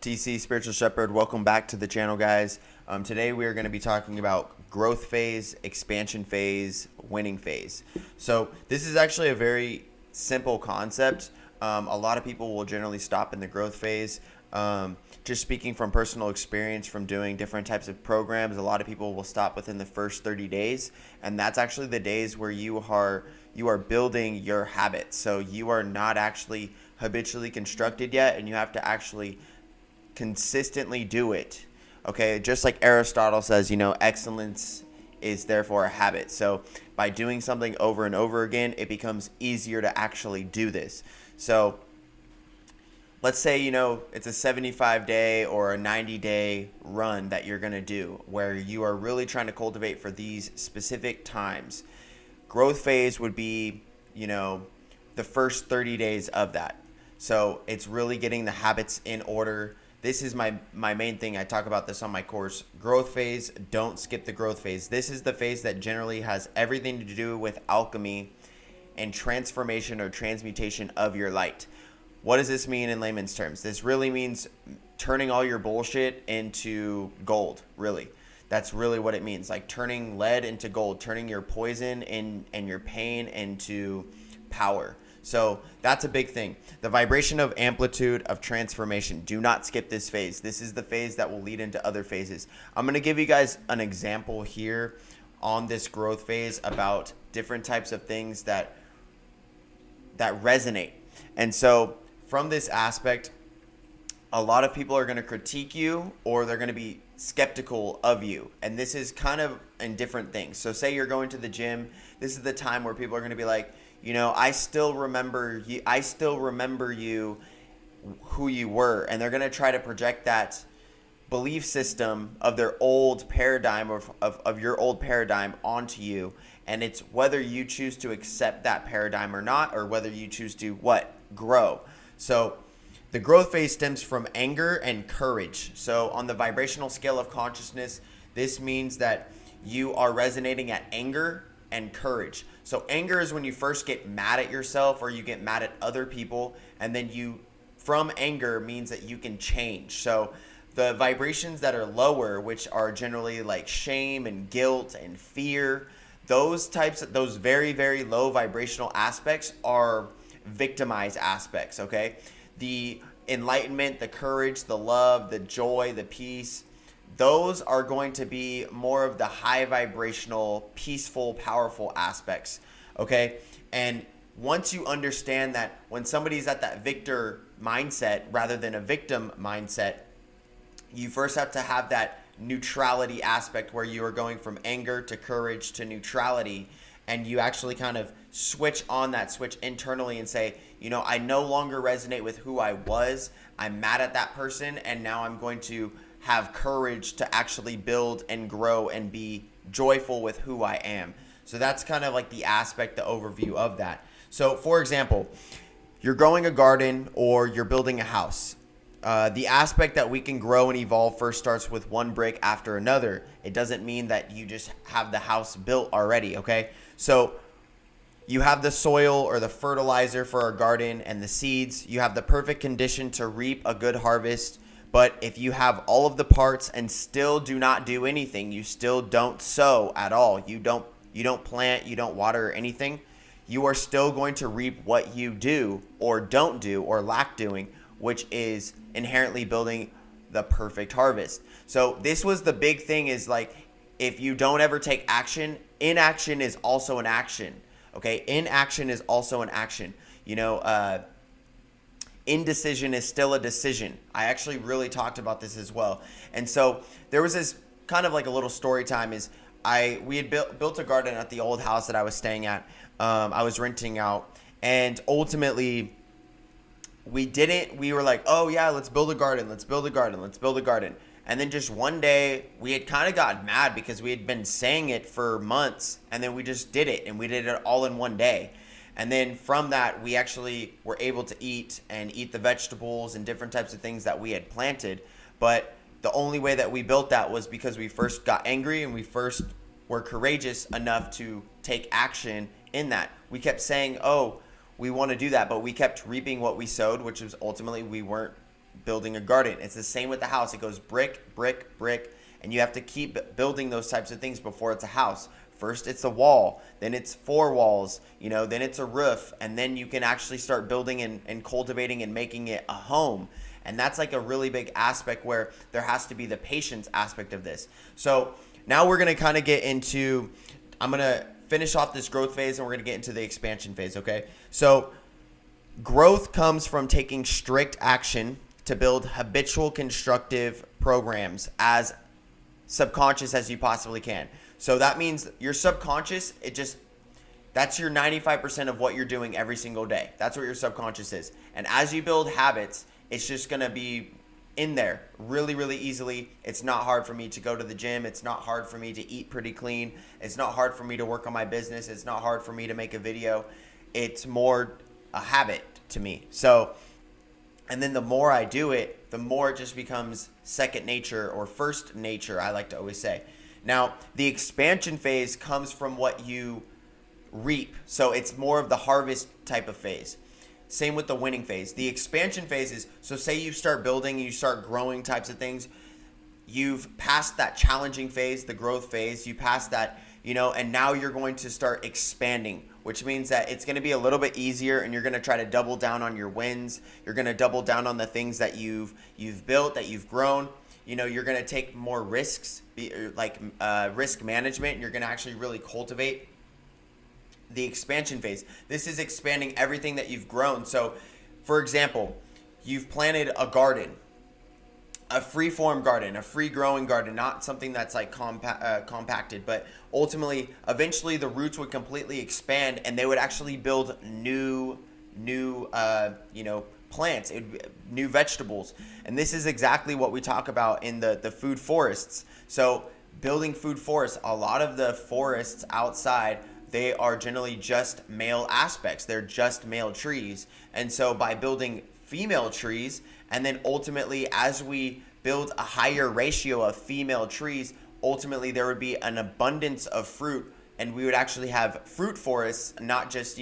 TC Spiritual Shepherd. Welcome back to the channel, guys. Today we are going to be talking about growth phase, expansion phase, winning phase. So this is actually a very simple concept. A lot of people will generally stop in the growth phase. Just speaking from personal experience from doing different types of programs, a lot of people will stop within the first 30 days. And that's actually the days where you are building your habits. So you are not actually habitually constructed yet, and you have to actually consistently do it. Okay, just like Aristotle says, excellence is therefore a habit. So by doing something over and over again, it becomes easier to actually do this. So let's say, it's a 75-day or a 90-day run that you're going to do where you are really trying to cultivate for these specific times. Growth phase would be, the first 30 days of that. So it's really getting the habits in order. This is my main thing. I talk about this on my course. Growth phase, don't skip the growth phase. This is the phase that generally has everything to do with alchemy and transformation or transmutation of your light. What does this mean in layman's terms? This really means turning all your bullshit into gold, really. That's really what it means. Like turning lead into gold, turning your poison and your pain into power. So that's a big thing. The vibration of amplitude of transformation. Do not skip this phase. This is the phase that will lead into other phases. I'm going to give you guys an example here on this growth phase about different types of things that resonate. And so from this aspect, a lot of people are going to critique you, or they're going to be skeptical of you. And this is kind of in different things. So say you're going to the gym. This is the time where people are going to be like, I still remember you who you were. And they're going to try to project that belief system of their old paradigm of your old paradigm onto you. And it's whether you choose to accept that paradigm or not, or whether you choose to grow. So the growth phase stems from anger and courage. So on the vibrational scale of consciousness, this means that you are resonating at anger and courage. So anger is when you first get mad at yourself or you get mad at other people, and then from anger means that you can change. So the vibrations that are lower, which are generally like shame and guilt and fear, those very, very low vibrational aspects are victimized aspects, okay? The enlightenment, the courage, the love, the joy, the peace, those are going to be more of the high vibrational, peaceful, powerful aspects, okay? And once you understand that when somebody's at that victor mindset rather than a victim mindset, you first have to have that neutrality aspect where you are going from anger to courage to neutrality, and you actually kind of switch on that switch internally and say, I no longer resonate with who I was. I'm mad at that person, and now I'm going to have courage to actually build and grow and be joyful with who I am. So that's kind of like the aspect, the overview of that. So for example, you're growing a garden or you're building a house. The aspect that we can grow and evolve first starts with one brick after another. It doesn't mean that you just have the house built already, okay? So you have the soil or the fertilizer for a garden and the seeds. You have the perfect condition to reap a good harvest. But if you have all of the parts and still do not do anything, you still don't sow at all, you don't plant, you don't water or anything, you are still going to reap what you do or don't do or lack doing, which is inherently building the perfect harvest. So this was the big thing, is like, if you don't ever take action, inaction is also an action. Okay, inaction is also an action. Indecision is still a decision. I actually really talked about this as well. And so there was this kind of like a little story time. We had built a garden at the old house that I was staying at. I was renting out, and ultimately we were like, oh yeah, let's build a garden. And then just one day we had kind of gotten mad because we had been saying it for months, and then we just did it, and we did it all in one day. And then from that, we actually were able to eat the vegetables and different types of things that we had planted. But the only way that we built that was because we first got angry and we first were courageous enough to take action in that. We kept saying, oh, we want to do that, but we kept reaping what we sowed, which was ultimately we weren't building a garden. It's the same with the house. It goes brick, brick, brick, and you have to keep building those types of things before it's a house. First it's a wall, then it's 4 walls, then it's a roof, and then you can actually start building and cultivating and making it a home. And that's like a really big aspect where there has to be the patience aspect of this. So now we're going to kind of get into, I'm going to finish off this growth phase and we're going to get into the expansion phase, okay? So growth comes from taking strict action to build habitual constructive programs as subconscious as you possibly can. So that means your subconscious, that's your 95% of what you're doing every single day. That's what your subconscious is. And as you build habits, it's just going to be in there really, really easily. It's not hard for me to go to the gym. It's not hard for me to eat pretty clean. It's not hard for me to work on my business. It's not hard for me to make a video. It's more a habit to me. So, and then the more I do it, the more it just becomes second nature or first nature, I like to always say. Now, the expansion phase comes from what you reap. So it's more of the harvest type of phase. Same with the winning phase. The expansion phase is, so say you start building, you start growing types of things. You've passed that challenging phase, the growth phase. You passed that, and now you're going to start expanding, which means that it's going to be a little bit easier and you're going to try to double down on your wins. You're going to double down on the things that you've built, that you've grown. You're going to take more risks, like risk management. You're going to actually really cultivate the expansion phase. This is expanding everything that you've grown. So, for example, you've planted a garden, a free-form garden, a free-growing garden, not something that's like compacted, but ultimately, eventually the roots would completely expand and they would actually build new plants, new vegetables. And this is exactly what we talk about in the food forests. So building food forests, a lot of the forests outside, they are generally just male aspects. They're just male trees. And so by building female trees, and then ultimately as we build a higher ratio of female trees, ultimately there would be an abundance of fruit, and we would actually have fruit forests, not just,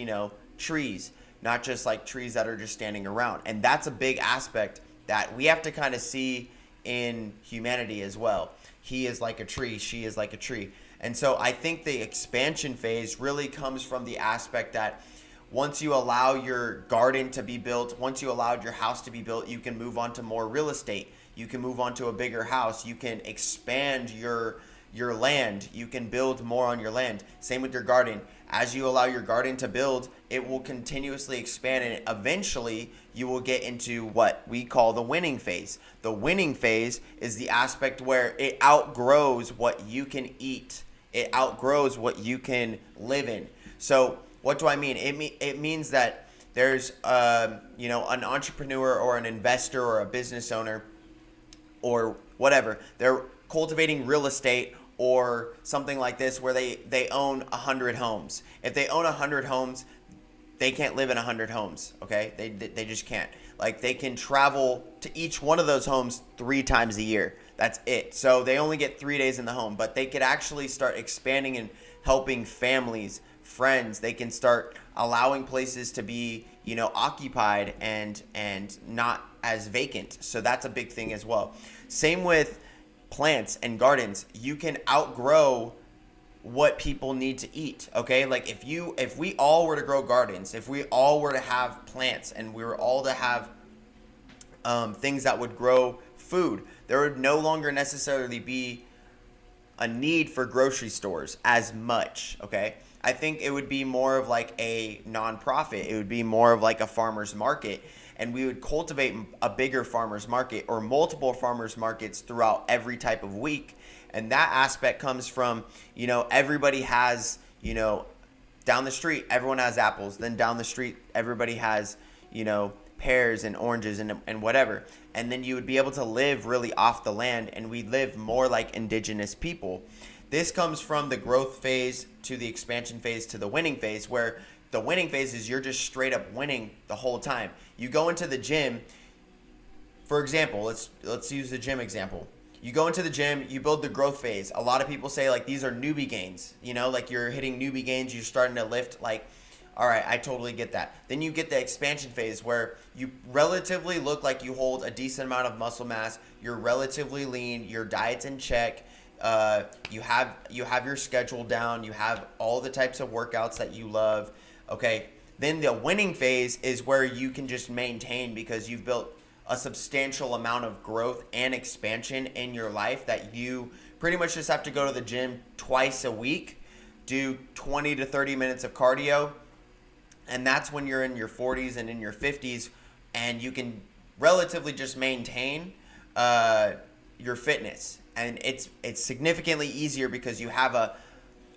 trees. Not just like trees that are just standing around. And that's a big aspect that we have to kind of see in humanity as well. He is like a tree, she is like a tree. And so I think the expansion phase really comes from the aspect that once you allow your garden to be built, once you allowed your house to be built, you can move on to more real estate. You can move on to a bigger house. You can expand your land. You can build more on your land. Same with your garden. As you allow your garden to build, it will continuously expand, and eventually you will get into what we call the winning phase. The winning phase is the aspect where it outgrows what you can eat. It outgrows what you can live in. So what do I mean? It means that there's an entrepreneur or an investor or a business owner or whatever. They're cultivating real estate or something like this where they own 100 homes. If they own 100 homes, they can't live in 100 homes, okay? They just can't. Like, they can travel to each one of those homes 3 times a year. That's it. So they only get 3 days in the home, but they could actually start expanding and helping families, friends. They can start allowing places to be, occupied and not as vacant. So that's a big thing as well. Same with plants and gardens. You can outgrow what people need to eat, okay? Like if we all were to grow gardens, if we all were to have plants and we were all to have things that would grow food, there would no longer necessarily be a need for grocery stores as much, okay? I think it would be more of like a nonprofit. It would be more of like a farmer's market, and we would cultivate a bigger farmer's market or multiple farmer's markets throughout every type of week. And that aspect comes from, everybody has, down the street, everyone has apples. Then down the street, everybody has, pears and oranges and whatever. And then you would be able to live really off the land, and we live more like indigenous people. This comes from the growth phase to the expansion phase to the winning phase, where the winning phase is you're just straight up winning the whole time. You go into the gym, for example, let's use the gym example. You go into the gym, you build the growth phase. A lot of people say like these are newbie gains, like you're hitting newbie gains, you're starting to lift like All right, I totally get that. Then you get the expansion phase where you relatively look like you hold a decent amount of muscle mass. You're relatively lean. Your diet's in check. You have your schedule down. You have all the types of workouts that you love. Okay. Then the winning phase is where you can just maintain because you've built a substantial amount of growth and expansion in your life that you pretty much just have to go to the gym twice a week, do 20 to 30 minutes of cardio, and that's when you're in your 40s and in your 50s, and you can relatively just maintain your fitness. And it's significantly easier because you have a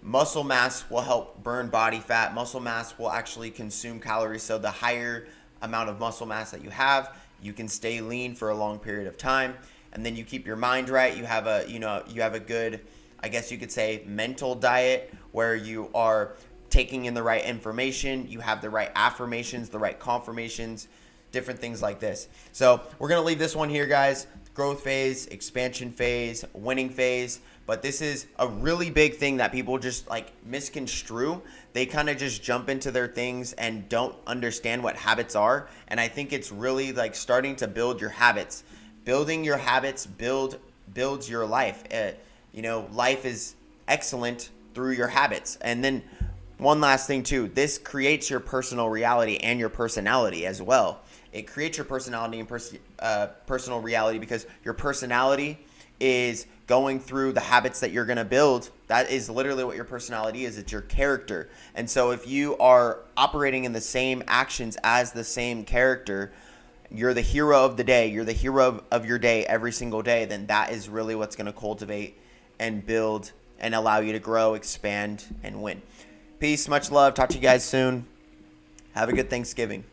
muscle mass will help burn body fat. Muscle mass will actually consume calories. So the higher amount of muscle mass that you have, you can stay lean for a long period of time. And then you keep your mind right. You have a good, I guess you could say, mental diet where you are taking in the right information. You have the right affirmations, the right confirmations, different things like this. So we're going to leave this one here, guys. Growth phase, expansion phase, winning phase. But this is a really big thing that people just like misconstrue. They kind of just jump into their things and don't understand what habits are. And I think it's really like starting to build your habits. Building your habits builds your life. Life is excellent through your habits. And then one last thing too, this creates your personal reality and your personality as well. It creates your personality and personal reality because your personality is going through the habits that you're going to build. That is literally what your personality is. It's your character. And so if you are operating in the same actions as the same character, you're the hero of the day, you're the hero of your day every single day, then that is really what's going to cultivate and build and allow you to grow, expand, and win. Peace, much love. Talk to you guys soon. Have a good Thanksgiving.